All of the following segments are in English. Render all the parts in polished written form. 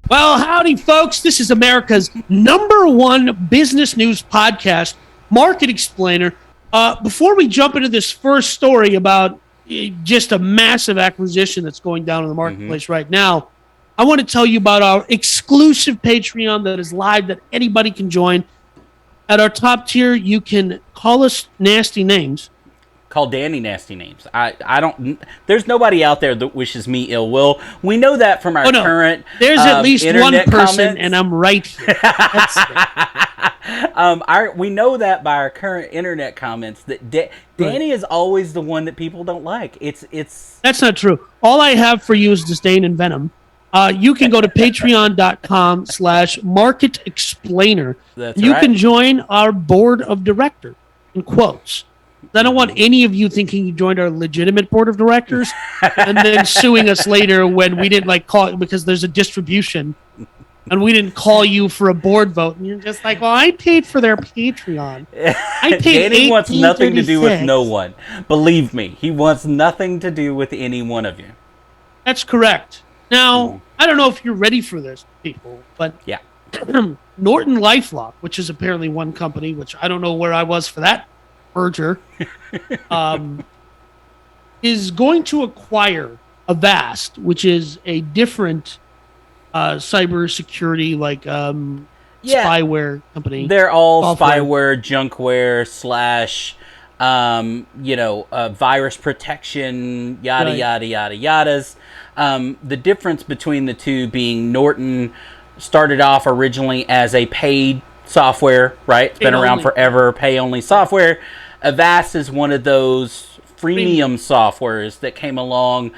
Well, howdy, folks. This is America's #1 business news podcast, Market Explainer. Before we jump into this first story about just a massive acquisition that's going down in the marketplace right now, I want to tell you about our exclusive Patreon that is live that anybody can join. At our top tier, you can call us nasty names. Call Danny nasty names. I don't. There's nobody out there that wishes me ill will. We know that from our current. There's at least one person, comments. and I'm right here. We know that by our current internet comments that Danny is always the one that people don't like. It's. That's not true. All I have for you is disdain and venom. You can go to patreon.com/Market Explainer. You can join our board of directors. In quotes. I don't want any of you thinking you joined our legitimate board of directors and then suing us later when we didn't call it because there's a distribution and we didn't call you for a board vote. And you're just like, well, I paid for their Patreon. I paid Danny wants nothing to do with no one. Believe me, he wants nothing to do with any one of you. That's correct. Now, I don't know if you're ready for this, people, but yeah. NortonLifeLock, which is apparently one company, which I don't know where I was for that merger, is going to acquire Avast, which is a different cybersecurity spyware company. They're all spyware, junkware / virus protection, yada yada yada yadas. The difference between the two being Norton started off originally as a paid software, right? It's been around forever, pay-only software. Avast is one of those freemium softwares that came along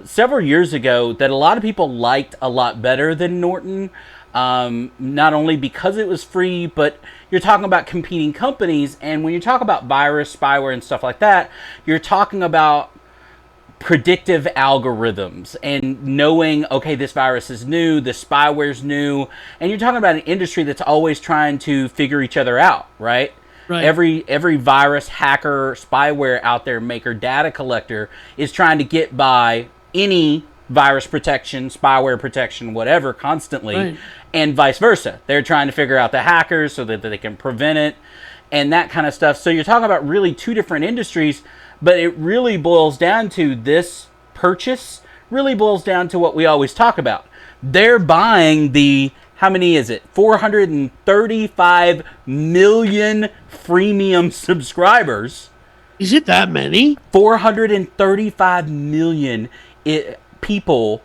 several years ago that a lot of people liked a lot better than Norton. Not only because it was free, but you're talking about competing companies. And when you talk about virus, spyware, and stuff like that, you're talking about predictive algorithms and knowing, okay, this virus is new, this spyware's new, and you're talking about an industry that's always trying to figure each other out, right? Every virus, hacker, spyware out there, maker, data collector is trying to get by any virus protection, spyware protection, whatever, constantly, and vice versa. They're trying to figure out the hackers so that they can prevent it and that kind of stuff. So you're talking about really two different industries, but it really boils down to this purchase, really boils down to what we always talk about. They're buying how many is it? 435 million freemium subscribers. Is it that many? 435 million people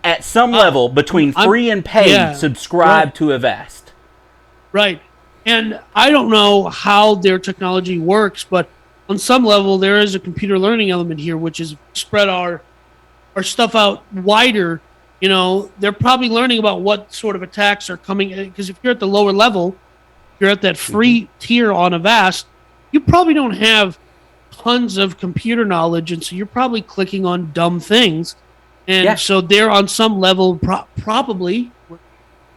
at some level between free and paid subscribe to Avast. Right. And I don't know how their technology works, but on some level there is a computer learning element here, which is spread our stuff out wider. You know, they're probably learning about what sort of attacks are coming. Because if you're at the lower level, you're at that free tier on Avast, you probably don't have tons of computer knowledge, and so you're probably clicking on dumb things. And so they're on some level probably,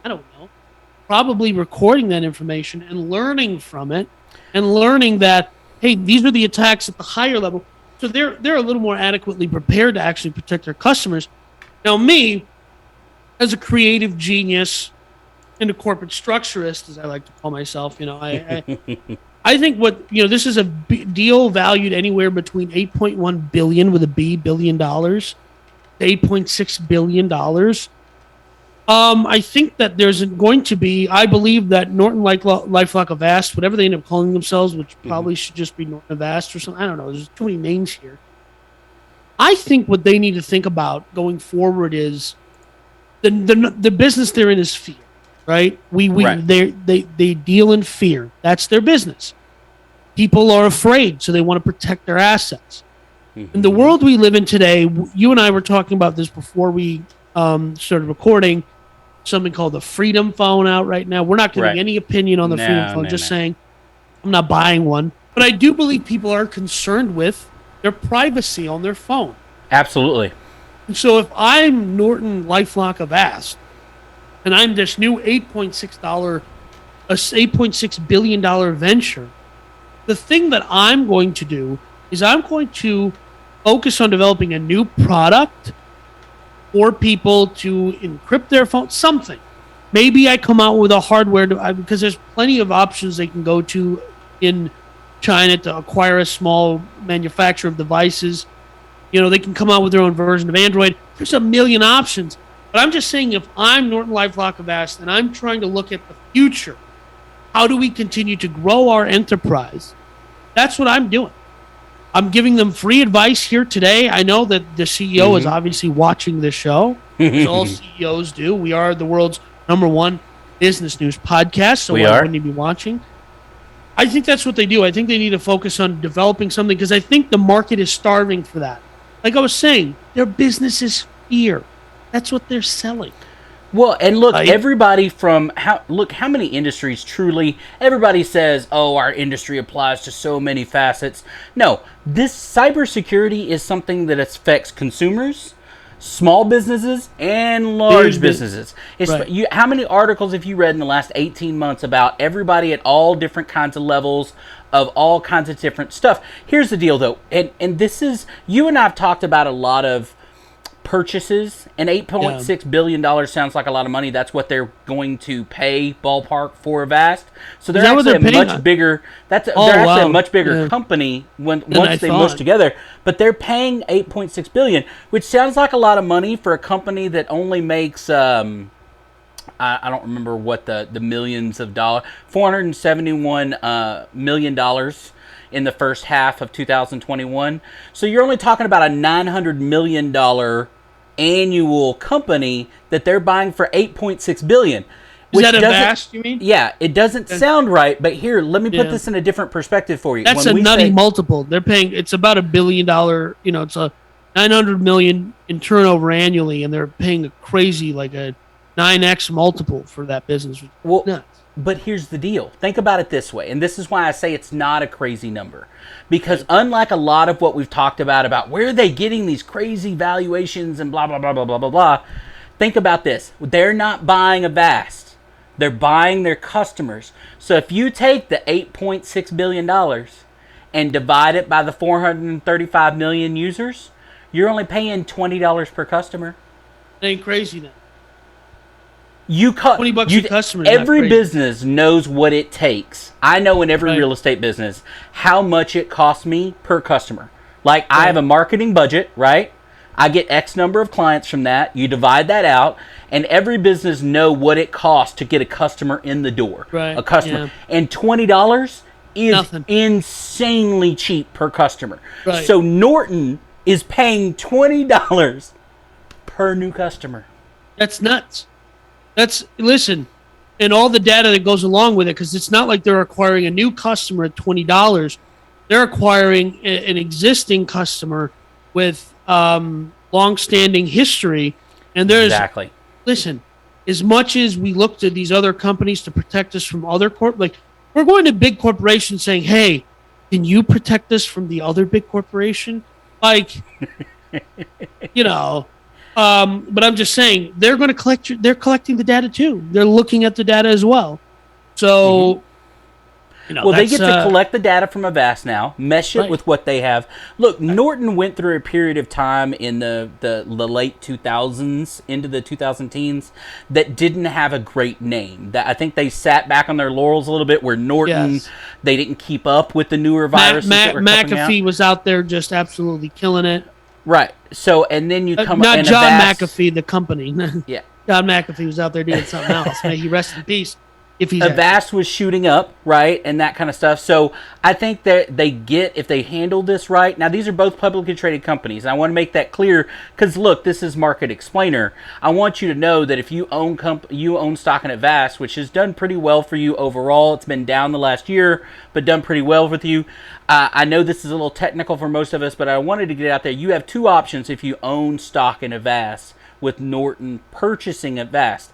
I don't know, probably recording that information and learning from it and learning that, hey, these are the attacks at the higher level. So they're a little more adequately prepared to actually protect their customers. Now, me, as a creative genius and a corporate structurist, as I like to call myself, I think this is a deal valued anywhere between $8.1 billion with a B billion dollars to $8.6 billion. I think that there's going to be, I believe that NortonLifeLock Avast, whatever they end up calling themselves, which probably should just be Norton Avast or something. I don't know. There's too many names here. I think what they need to think about going forward is the business they're in is fear, right? They deal in fear. That's their business. People are afraid, so they want to protect their assets. In the world we live in today, you and I were talking about this before we started recording, something called the Freedom Phone out right now. We're not giving any opinion on the Freedom Phone, just saying I'm not buying one. But I do believe people are concerned with their privacy on their phone. Absolutely. And so if I'm NortonLifeLock Avast, and I'm this new $8.6 billion venture, the thing that I'm going to do is I'm going to focus on developing a new product for people to encrypt their phone, something. Maybe I come out with a hardware because there's plenty of options they can go to in China to acquire a small manufacturer of devices. They can come out with their own version of Android. There's a million options. But I'm just saying, if I'm NortonLifeLock Avast and I'm trying to look at the future, how do we continue to grow our enterprise? That's what I'm doing. I'm giving them free advice here today. I know that the CEO is obviously watching this show, as all CEOs do. We are the world's #1 business news podcast, so why wouldn't he be watching? I think that's what they do. I think they need to focus on developing something because I think the market is starving for that. Like I was saying, their business is fear. That's what they're selling. Well, and look, everybody how many industries truly, everybody says, oh, our industry applies to so many facets. No, this cybersecurity is something that affects consumers, small businesses, and large businesses. How many articles have you read in the last 18 months about everybody at all different kinds of levels of all kinds of different stuff? Here's the deal, though, and this is, you and I have talked about a lot of purchases, and $8.6 billion sounds like a lot of money. That's what they're going to pay ballpark for Avast. So they're actually a much bigger. They're actually a much bigger company once they mush together. But they're paying $8.6 billion, which sounds like a lot of money for a company that only makes I don't remember what the millions of dollars, $471 million in the first half of 2021. So you're only talking about a $900 million annual company that they're buying for $8.6 billion. Is that Avast, you mean? Yeah, it doesn't sound right, but here, let me put this in a different perspective for you. That's a nutty multiple. They're paying, it's about $1 billion, it's a $900 million in turnover annually, and they're paying a crazy, like a 9x multiple for that business. Well, nuts. But here's the deal. Think about it this way, and this is why I say it's not a crazy number. Because unlike a lot of what we've talked about where are they getting these crazy valuations and blah, blah, blah, blah, blah, blah, blah, think about this. They're not buying Avast. They're buying their customers. So if you take the $8.6 billion and divide it by the 435 million users, you're only paying $20 per customer. It ain't crazy then. $20 a customer. Every business knows what it takes. I know in every real estate business how much it costs me per customer. Like I have a marketing budget, right? I get X number of clients from that. You divide that out, and every business know what it costs to get a customer in the door. Right. A customer. Yeah. And $20 is nothing. Insanely cheap per customer. Right. So Norton is paying $20 per new customer. That's nuts. Listen, and all the data that goes along with it, because it's not like they're acquiring a new customer at $20. They're acquiring an existing customer with long-standing history. And there's listen, as much as we look to these other companies to protect us from other we're going to big corporations saying, "Hey, can you protect us from the other big corporation?" Like, but I'm just saying they're going to they're collecting the data too. They're looking at the data as well. So, they get to collect the data from Avast now, mesh it with what they have. Look, Norton went through a period of time in the late 2000s into the 2010s that didn't have a great name. That I think they sat back on their laurels a little bit. Where Norton, they didn't keep up with the newer viruses that were coming out. McAfee was out there just absolutely killing it. Right. So, and then you come not and John Avast, McAfee, the company. Yeah. John McAfee was out there doing something else. May he rest in peace. If he's Avast was shooting up, right, and that kind of stuff. So I think that if they handle this right. Now, these are both publicly traded companies. I want to make that clear because, look, this is Market Explainer. I want you to know that if you own stock in Avast, which has done pretty well for you overall, it's been down the last year, but done pretty well with you. I know this is a little technical for most of us, but I wanted to get it out there. You have two options if you own stock in Avast with Norton purchasing Avast.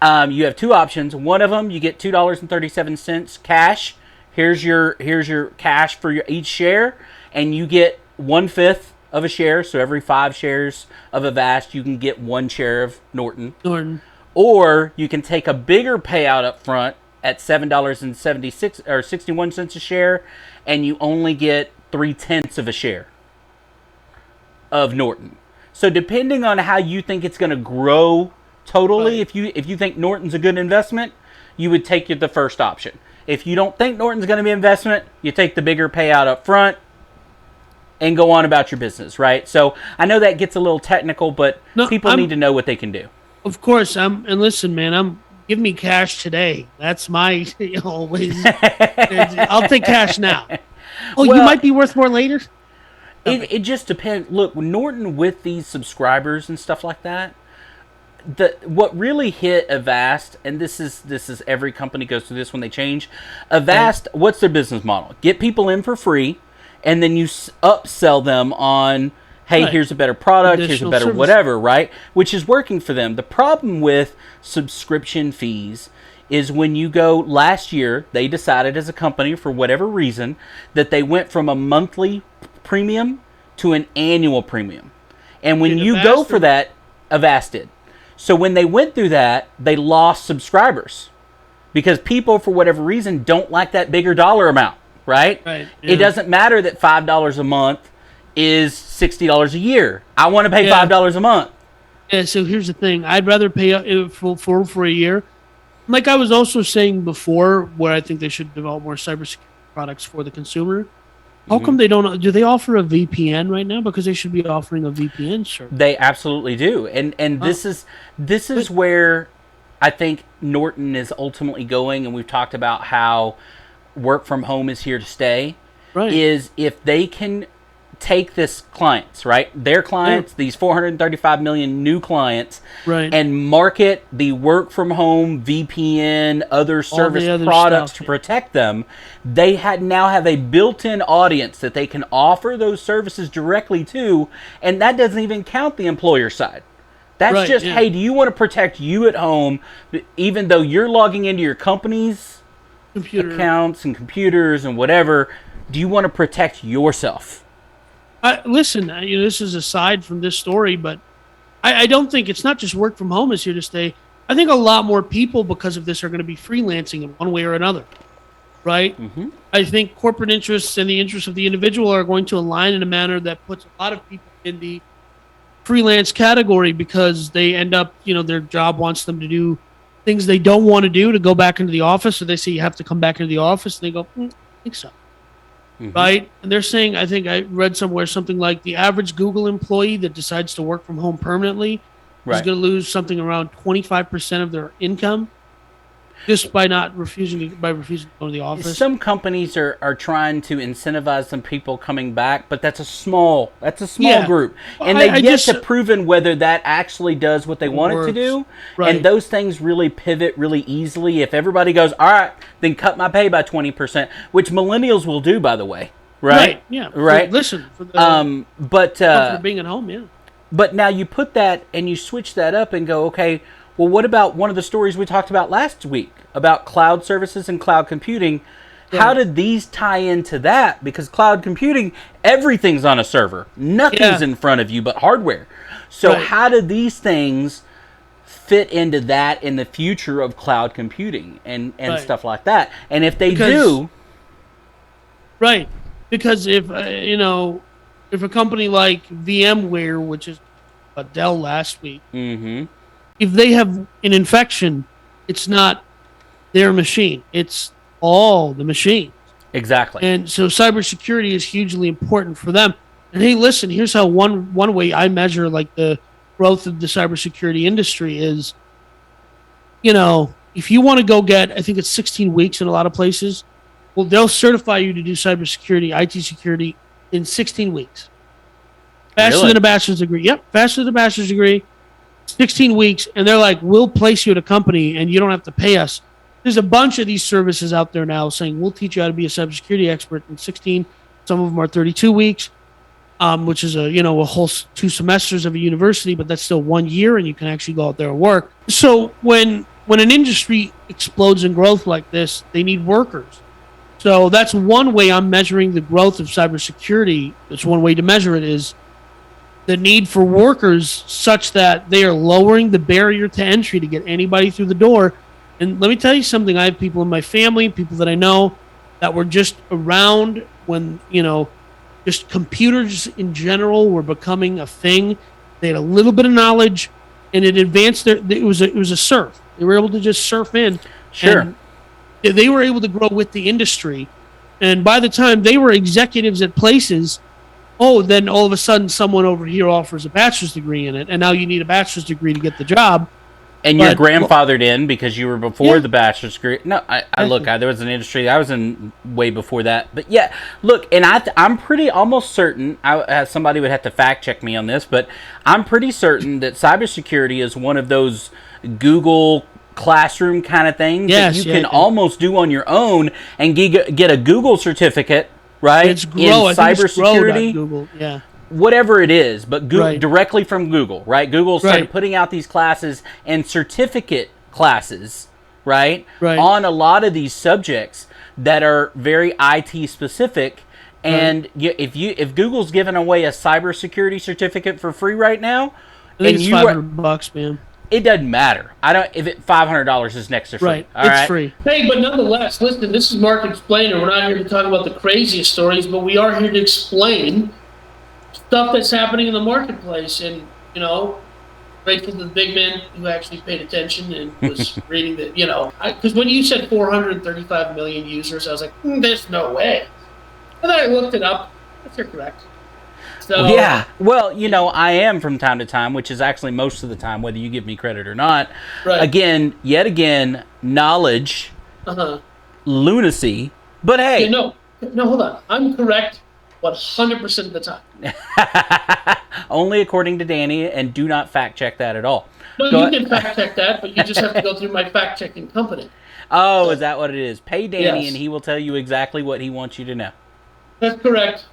You have two options. One of them, you get $2.37 cash. Here's your cash for each share, and you get 1/5 of a share. So every 5 shares of Avast, you can get 1 share of Norton. Or you can take a bigger payout up front at $7.76 or 61 cents a share, and you only get 3/10 of a share of Norton. So depending on how you think it's going to grow totally, Right. if you think Norton's a good investment, you would take the first option. If you don't think Norton's going to be an investment, you take the bigger payout up front and go on about your business, right? So I know that gets a little technical, but people need to know what they can do. Of course, and listen, man, give me cash today. That's my always. I'll take cash now. Oh, well, you might be worth more later. It just depends. Look, Norton with these subscribers and stuff like that, what really hit Avast, and this is every company goes through this when they change. Avast, what's their business model? Get people in for free, and then you upsell them on, hey, here's a better product, here's a better service. Whatever, right? Which is working for them. The problem with subscription fees is when you go, last year, they decided as a company, for whatever reason, that they went from a monthly premium to an annual premium. And when you go for that, Avast did. So when they went through that, they lost subscribers because people, for whatever reason, don't like that bigger dollar amount, right? Right. Yeah. It doesn't matter that $5 a month is $60 a year. I want to pay $5 a month. Yeah, so here's the thing. I'd rather pay for a year. Like I was also saying before, where I think they should develop more cybersecurity products for the consumer. How come they don't? Do they offer a VPN right now? Because they should be offering a VPN service. They absolutely do, and this is where I think Norton is ultimately going. And we've talked about how work from home is here to stay. Right. Is if they can take this clients, right? Their clients, these 435 million new clients, right, and market the work from home, VPN, other service products to protect them. They now have a built-in audience that they can offer those services directly to, and that doesn't even count the employer side. That's hey, do you want to protect you at home, even though you're logging into your company's accounts and computers and whatever? Do you want to protect yourself? Listen, this is aside from this story, but I don't think it's not just work from home is here to stay. I think a lot more people, because of this, are going to be freelancing in one way or another, right? Mm-hmm. I think corporate interests and the interests of the individual are going to align in a manner that puts a lot of people in the freelance category because they end up, their job wants them to do things they don't want to do, to go back into the office. So they say you have to come back into the office, and they go, I think so. Mm-hmm. Right? And they're saying, I think I read somewhere something like the average Google employee that decides to work from home permanently is going to lose something around 25% of their income just by refusing to go to the office. Some companies are trying to incentivize some people coming back, but that's a small group. And they've yet to proven whether that actually does what they want it to do. Right. And those things really pivot really easily. If everybody goes, all right, then cut my pay by 20%, which millennials will do, by the way. Right? Yeah. Right. Listen, for being at home, yeah. But now you put that and you switch that up and go, okay, well, what about one of the stories we talked about last week about cloud services and cloud computing? Yeah. How did these tie into that? Because cloud computing, everything's on a server. Nothing's in front of you but hardware. So how do these things fit into that in the future of cloud computing and stuff like that? And if they do... Right. Because if a company like VMware, which is Dell last week, if they have an infection, it's not their machine. It's all the machines. Exactly. And so cybersecurity is hugely important for them. And hey, listen, here's how one way I measure like the growth of the cybersecurity industry is, if you want to go get, I think it's 16 weeks in a lot of places, well, they'll certify you to do cybersecurity, IT security in 16 weeks. Faster than a bachelor's degree. Yep, faster than a bachelor's degree. 16 weeks, and they're like, we'll place you at a company and you don't have to pay us. There's a bunch of these services out there now saying we'll teach you how to be a cybersecurity expert in 16. Some of them are 32 weeks, which is a whole 2 semesters of a university, but that's still 1 year, and you can actually go out there and work. So when an industry explodes in growth like this, they need workers. So that's one way I'm measuring the growth of cybersecurity. That's one way to measure it is the need for workers such that they are lowering the barrier to entry to get anybody through the door. And let me tell you something. I have people in my family, people that I know that were just around when, just computers in general were becoming a thing. They had a little bit of knowledge, and it advanced their. It was a surf. They were able to just surf in. Sure. And they were able to grow with the industry, and by the time they were executives at places, then all of a sudden someone over here offers a bachelor's degree in it, and now you need a bachelor's degree to get the job. And you're grandfathered in because you were before the bachelor's degree. No, there was an industry I was in way before that. But yeah, look, and I'm pretty almost certain, somebody would have to fact check me on this, but I'm pretty certain that cybersecurity is one of those Google classroom kind of things that you can almost do on your own and get a Google certificate, right? It's Grow. In cybersecurity. Google, yeah. Whatever it is, but directly from Google, right? Google started putting out these classes and certificate classes, right? On a lot of these subjects that are very IT specific. And if Google's giving away a cybersecurity certificate for free right now, I think it's $500, man. It doesn't matter. $500 is next to free. Right, it's free. Hey, but nonetheless, listen. This is Mark Explainer. We're not here to talk about the craziest stories, but we are here to explain stuff that's happening in the marketplace. And, grateful to the big man who actually paid attention and was reading the, because when you said 435 million users, I was like, there's no way. And then I looked it up. You're correct. So, yeah. Well, I am from time to time, which is actually most of the time, whether you give me credit or not. Right. Yet again, knowledge, lunacy. But hey. No, hold on. I'm correct 100% of the time. Only according to Danny, and do not fact check that at all. No, you can fact check that, but you just have to go through my fact checking company. Oh, is that what it is? Pay Danny, and he will tell you exactly what he wants you to know. That's correct.